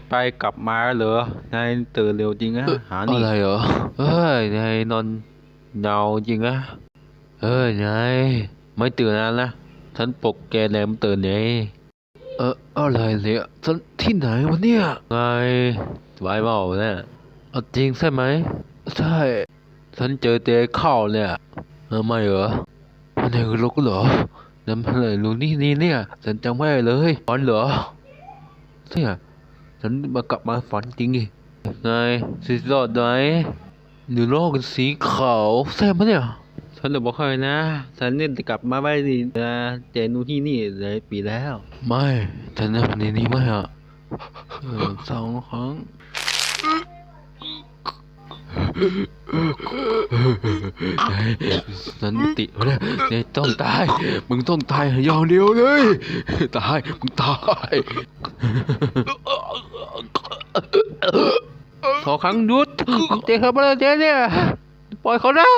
ไปกลับมาเหรอนายตื่นเร็วจริงอะหานี่อะไรเหรอเฮ้ยนายนอนเงาจริงอะเฮ้ยนายไม่ตื่นแล้วนะฉันปลุกแกแล้วมันตื่นไงอะไรเนี่ยฉันที่ไหนวะเนี่ยไงไว้เปล่าเนี่ยเอาจริงใช่ไหมใช่ฉันเจอเจ๊เข้าเนี่ยไม่เหรอมันยังรู้เหรอนั่นมันเลยรู้นี่เนี่ยฉันจำไม่ได้เลยฝันเหรอเนี่ยฉันมากลับมาฝันจริงไงสุดยอดไหมหรือโลกเป็นสีขาวใช่ไหมเนี่ยฉันเลยบอกให้นะฉันเนี่ยกลับมาไว้ดีนะเจนูที่นี่หลายปีแล้วไม่ฉันทำในนี้ไม่อะสองครั้งสันติวะเนี่ยเนี่ยต้องตายมึงต้องตายอย่างเดียวเลยตายมึงตายขอครั้งหยุดเจ๊ครับมาแล้วเจ๊เนี่ยปล่อยเขานะ